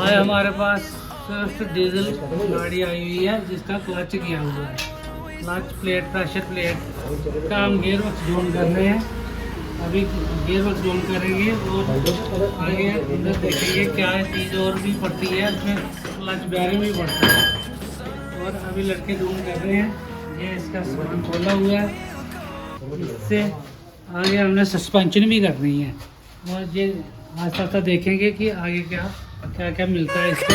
आज हमारे पास Swift diesel गाड़ी आई हुई है जिसका क्लच किया हुआ है। क्लच प्लेट, प्रेशर प्लेट का हम गियर बॉक्स जोन कर रहे हैं। अभी गियर बॉक्स जोन करेंगे और आगे अंदर देखेंगे क्या चीज़ और भी पड़ती है, उसमें क्लच बैरिंग भी पड़ता है। और अभी लड़के जोन कर रहे हैं। ये इसका सामान खोला हुआ है। इससे आगे हमने सस्पेंशन भी करनी है और ये आस्ता आस्ता देखेंगे कि आगे क्या क्या क्या मिलता है इसको।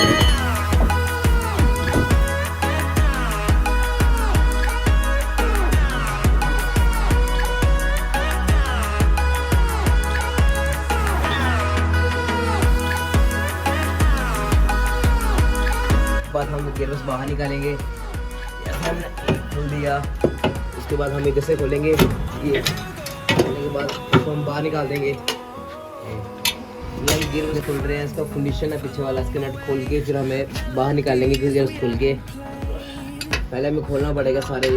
बाद हम गियर बॉक्स बाहर निकालेंगे। हमने खोल दिया, उसके बाद हम इधर से खोलेंगे। ये खोलने के बाद इसको हम बाहर निकाल देंगे। ये गियर बॉक्स खोल रहे हैं, इसका कंडीशन है पीछे वाला, इसके नट खोल के फिर हमें बाहर निकालेंगे। गियर बॉक्स खोल के पहले हमें खोलना पड़ेगा सारे।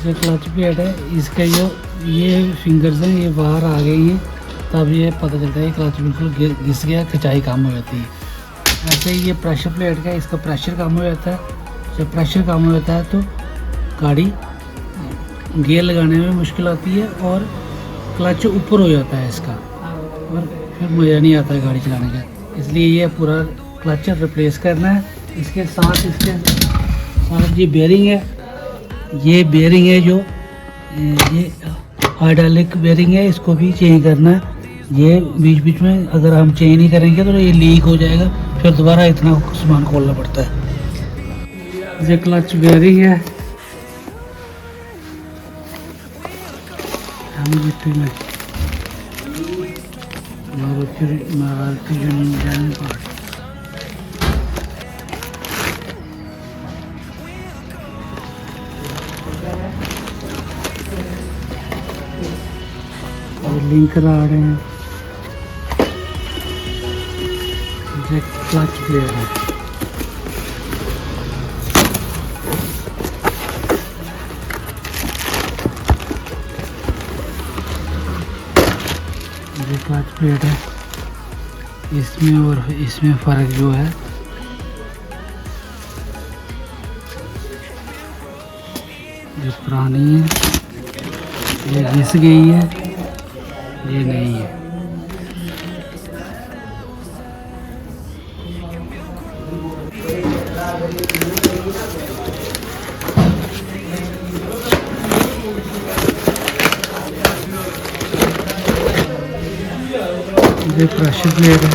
जो क्लच प्लेट है इसका जो ये फिंगर्स हैं ये बाहर आ गई हैं, तब ये पता चलता है क्लच बिल्कुल घिस गया, खिंचाई कम हो जाती है। ऐसे ही ये प्रेशर प्लेट का इसका प्रेशर कम हो जाता है। जब प्रेशर कम हो जाता है तो गाड़ी गियर लगाने में मुश्किल आती है और क्लच ऊपर हो जाता है इसका, और फिर मज़ा नहीं आता है गाड़ी चलाने का। इसलिए ये पूरा क्लच रिप्लेस करना है। इसके साथ ये बेयरिंग है, ये बेयरिंग है जो ये हाइड्रोलिक बेयरिंग है, इसको भी चेंज करना है। ये बीच बीच में अगर हम चेंज नहीं करेंगे तो ये लीक हो जाएगा, फिर दोबारा इतना सामान खोलना पड़ता है। ये क्लच बेयरिंग है, लिंक ला रहे हैं। ये क्लच प्लेट है, ये क्लच प्लेट है। इसमें और इसमें फ़र्क जो है ये पुरानी है, ये घिस गई है, ये नहीं है। ये प्रेशर प्लेट है,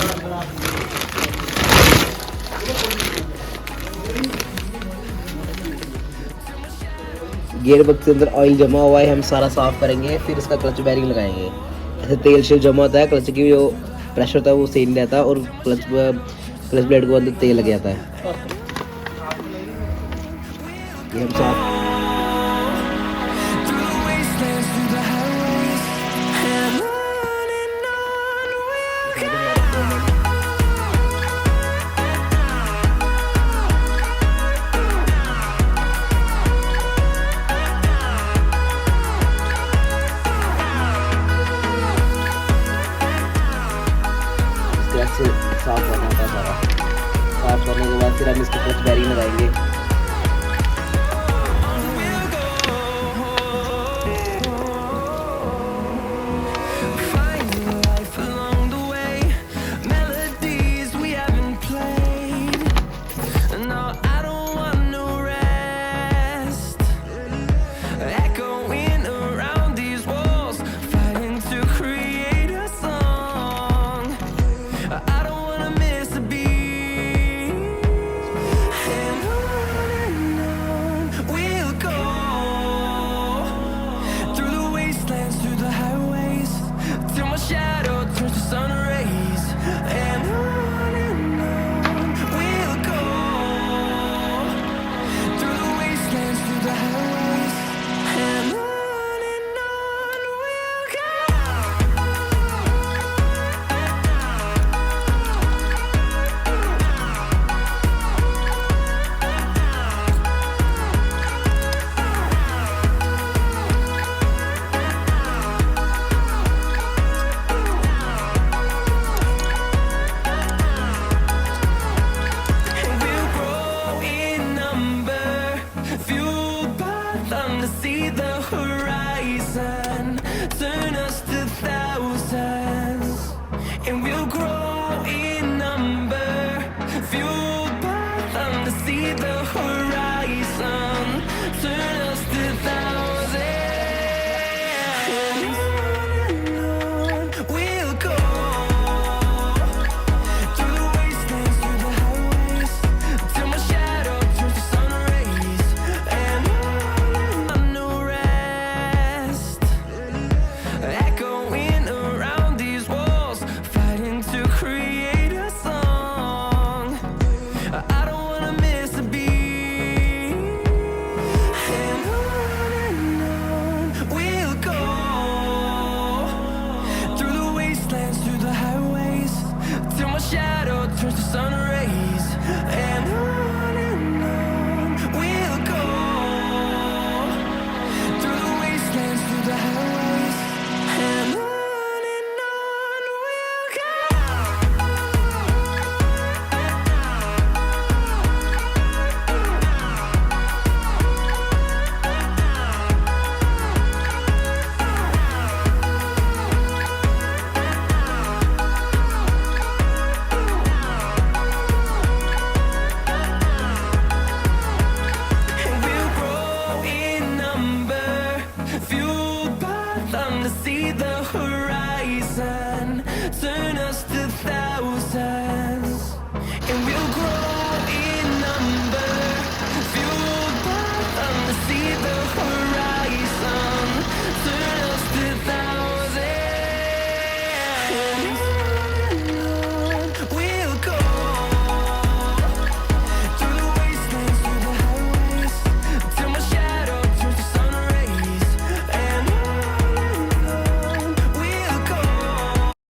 गियर बॉक्स के अंदर ऑयल जमा हुआ है, हम सारा साफ करेंगे, फिर इसका क्लच बेयरिंग लगाएंगे। ऐसे तेल शेल जमा होता है, क्लच की जो प्रेशर होता है वो सही नहीं रहता है और क्लच प्लेट को अंदर तेल लग जाता है। ये हम साफ से साफ करना होता है सारा। साफ करने के बाद फिर हम इसको क्लच बेयरिंग लगाएंगे।